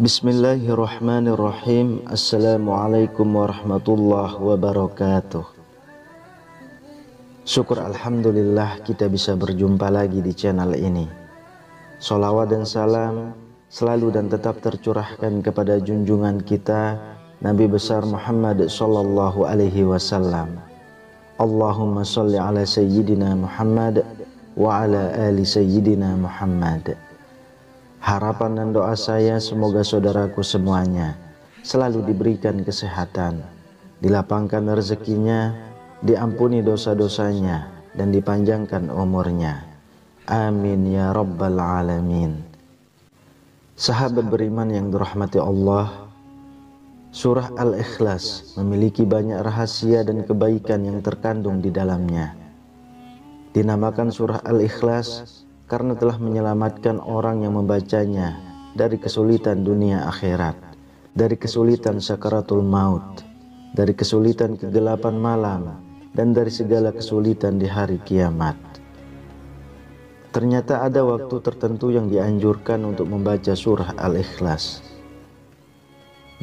Bismillahirrahmanirrahim. Assalamualaikum warahmatullahi wabarakatuh. Syukur alhamdulillah kita bisa berjumpa lagi di channel ini. Sholawat dan salam selalu dan tetap tercurahkan kepada junjungan kita Nabi besar Muhammad sallallahu alaihi wasallam. Allahumma sholli ala sayyidina Muhammad wa ala ali sayyidina Muhammad. Harapan dan doa saya semoga saudaraku semuanya selalu diberikan kesehatan, dilapangkan rezekinya, diampuni dosa-dosanya, dan dipanjangkan umurnya. Amin ya rabbal alamin. Sahabat beriman yang dirahmati Allah, surah Al-Ikhlas memiliki banyak rahasia dan kebaikan yang terkandung di dalamnya. Dinamakan surah Al-Ikhlas karena telah menyelamatkan orang yang membacanya dari kesulitan dunia akhirat, dari kesulitan sakaratul maut, dari kesulitan kegelapan malam, dan dari segala kesulitan di hari kiamat. Ternyata ada waktu tertentu yang dianjurkan untuk membaca surah Al-Ikhlas.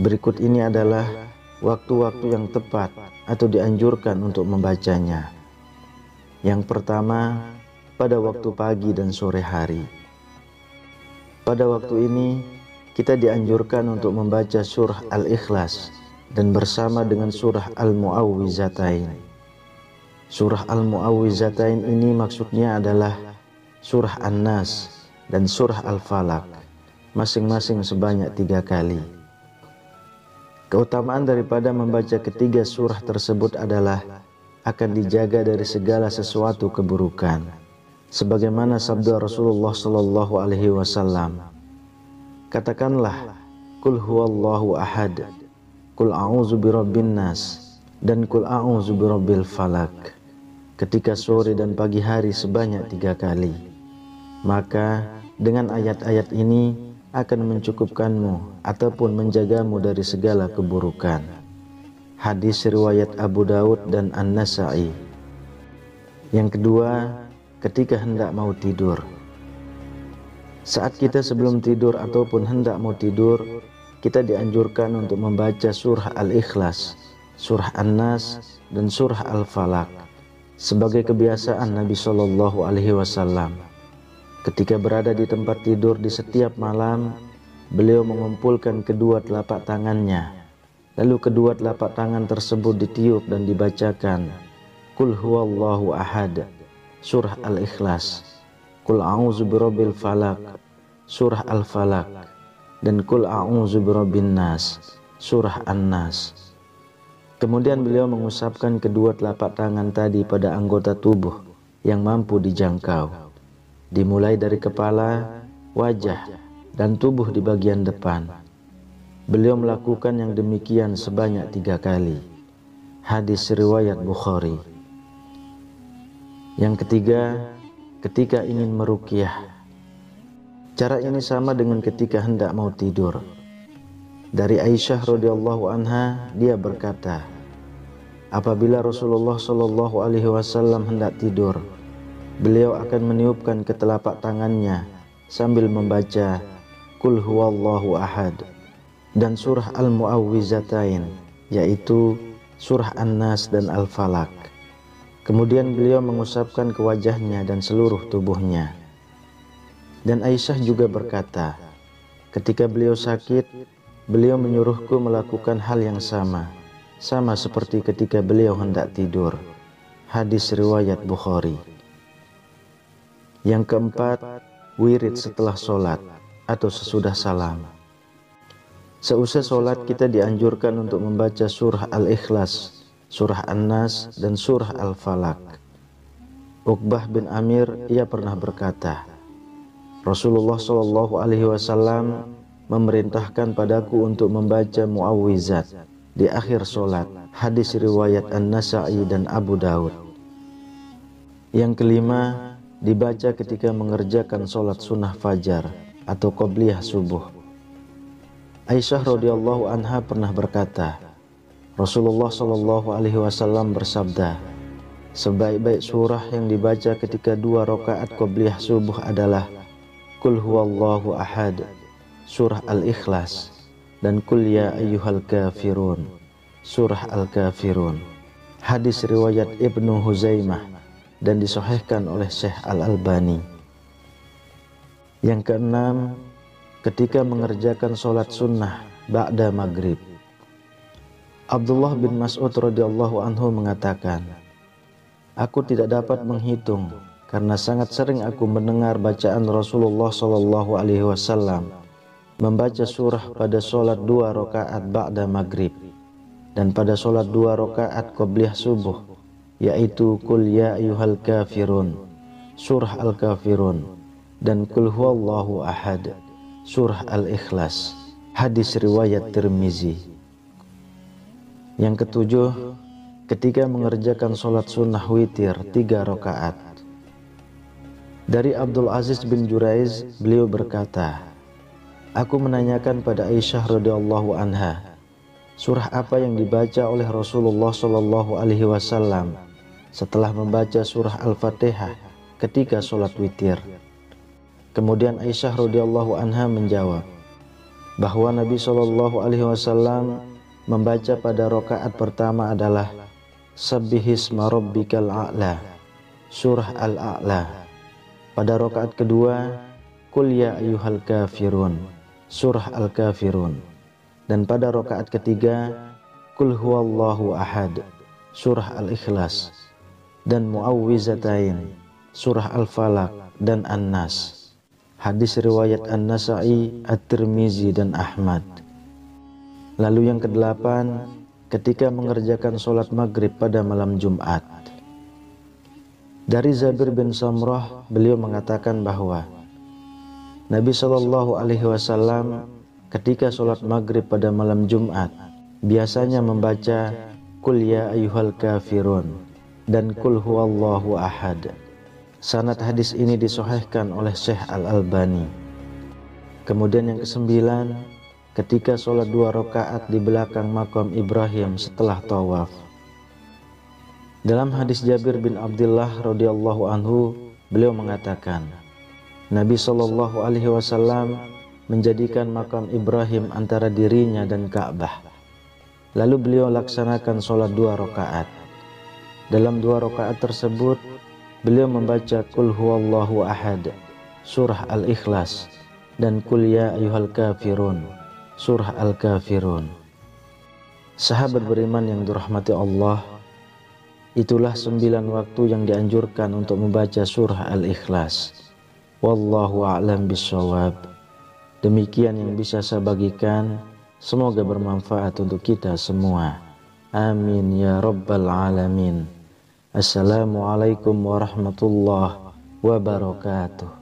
Berikut ini adalah waktu-waktu yang tepat atau dianjurkan untuk membacanya. Yang pertama, pada waktu pagi dan sore hari. Pada waktu ini kita dianjurkan untuk membaca surah Al-Ikhlas dan bersama dengan surah Al-Mu'awwizatain. Surah Al-Mu'awwizatain ini maksudnya adalah surah An-Nas dan surah Al-Falaq, masing-masing sebanyak 3 kali. Keutamaan daripada membaca ketiga surah tersebut adalah akan dijaga dari segala sesuatu keburukan. Sebagaimana sabda Rasulullah sallallahu alaihi wasallam, katakanlah qul huwallahu ahad, qul a'udzu birabbin nas, dan qul a'udzu birabbil falaq ketika sore dan pagi hari sebanyak 3 kali. Maka dengan ayat-ayat ini akan mencukupkanmu ataupun menjagamu dari segala keburukan. Hadis riwayat Abu Daud dan An-Nasa'i. Yang kedua, ketika hendak mau tidur. Saat kita sebelum tidur ataupun hendak mau tidur, kita dianjurkan untuk membaca surah Al-Ikhlas, surah An-Nas, dan surah Al-Falaq sebagai kebiasaan Nabi Shallallahu Alaihi Wasallam. Ketika berada di tempat tidur di setiap malam, beliau mengumpulkan kedua telapak tangannya, lalu kedua telapak tangan tersebut ditiup dan dibacakan Qul huwallahu ahad, surah Al-Ikhlas, Qul a'udzu birabbil falaq, surah Al-Falaq, dan Qul a'udzu birabbin nas, surah An-Nas. Kemudian beliau mengusapkan kedua telapak tangan tadi pada anggota tubuh yang mampu dijangkau, dimulai dari kepala, wajah, dan tubuh di bagian depan. Beliau melakukan yang demikian sebanyak 3 kali. Hadis riwayat Bukhari. Yang ketiga, ketika ingin meruqyah. Cara ini sama dengan ketika hendak mau tidur. Dari Aisyah radhiyallahu anha, dia berkata, apabila Rasulullah shallallahu alaihi wasallam hendak tidur, beliau akan meniupkan ke telapak tangannya sambil membaca Qul huwallahu ahad dan surah Al-Mu'awwizatain, yaitu surah An-Nas dan Al-Falaq. Kemudian beliau mengusapkan ke wajahnya dan seluruh tubuhnya. Dan Aisyah juga berkata, ketika beliau sakit, beliau menyuruhku melakukan hal yang sama seperti ketika beliau hendak tidur. Hadis riwayat Bukhari. Yang keempat, wirid setelah sholat atau sesudah salam. Seusai sholat kita dianjurkan untuk membaca surah Al-Ikhlas, surah An-Nas, dan surah Al-Falaq. Uqbah bin Amir, ia pernah berkata, Rasulullah Shallallahu Alaihi Wasallam memerintahkan padaku untuk membaca muawwizat di akhir sholat. Hadis riwayat An-Nasa'i dan Abu Daud. Yang kelima, dibaca ketika mengerjakan sholat sunnah fajar atau qobliyah subuh. Aisyah radhiyallahu anha pernah berkata, Rasulullah shallallahu alaihi wasallam bersabda, sebaik-baik surah yang dibaca ketika 2 rakaat qobliyah subuh adalah Qul huwallahu ahad, surah Al-Ikhlas, dan Qul ya ayyuhal kafirun, surah Al-Kafirun. Hadis riwayat Ibnu Huzaimah dan disahihkan oleh Syekh Al-Albani. Yang keenam, ketika mengerjakan sholat sunnah ba'da maghrib. Abdullah bin Mas'ud radhiyallahu anhu mengatakan, aku tidak dapat menghitung karena sangat sering aku mendengar bacaan Rasulullah sallallahu alaihi wasallam membaca surah pada sholat 2 rakaat ba'da maghrib dan pada sholat 2 rakaat qobliyah subuh, yaitu Qul ya ayyuhal kafirun, surah Al-Kafirun, dan Qul huwallahu ahad, surah Al-Ikhlas. Hadis riwayat Tirmizi. Yang ketujuh, ketika mengerjakan sholat sunnah witir 3 rakaat. Dari Abdul Aziz bin Juraiz, beliau berkata, aku menanyakan pada Aisyah radhiyallahu anha, surah apa yang dibaca oleh Rasulullah sallallahu alaihi wasallam setelah membaca surah Al-Fatihah ketika sholat witir. Kemudian Aisyah radhiyallahu anha menjawab bahwa Nabi sallallahu alaihi wasallam membaca pada rakaat pertama adalah Sabbihisma rabbikal a'la, surah Al-A'la. Pada rakaat kedua, Qul ya ayyuhal kafirun, surah Al-Kafirun. Dan pada rakaat ketiga, Qul huwallahu ahad, surah Al-Ikhlas. Dan Mu'awwizatain, surah Al-Falaq dan An-Nas. Hadis riwayat An-Nasa'i, At-Tirmizi dan Ahmad. Lalu yang kedelapan, ketika mengerjakan sholat maghrib pada malam Jumat. Dari Jabir bin Samrah, beliau mengatakan bahwa Nabi Shallallahu alaihi wasallam ketika sholat maghrib pada malam Jumat biasanya membaca Qul ya ayyuhal kafirun dan Qul huwallahu ahad. Sanad hadis ini disahihkan oleh Syekh Al-Albani. Kemudian yang kesembilan, ketika sholat 2 rakaat di belakang makam Ibrahim setelah tawaf. Dalam hadis Jabir bin Abdullah radhiyallahu anhu, beliau mengatakan, Nabi Shallallahu alaihi wasallam menjadikan makam Ibrahim antara dirinya dan Ka'bah. Lalu beliau laksanakan sholat 2 rakaat. Dalam 2 rakaat tersebut, beliau membaca Qul huwallahu ahad, surah Al-Ikhlas, dan Qul ya ayyuhal kafirun, surah Al-Kafirun. Sahabat beriman yang dirahmati Allah, itulah 9 waktu yang dianjurkan untuk membaca surah Al-Ikhlas. Wallahu a'lam bishawab. Demikian yang bisa saya bagikan. Semoga bermanfaat untuk kita semua. Amin ya rabbal alamin. Assalamualaikum warahmatullahi wabarakatuh.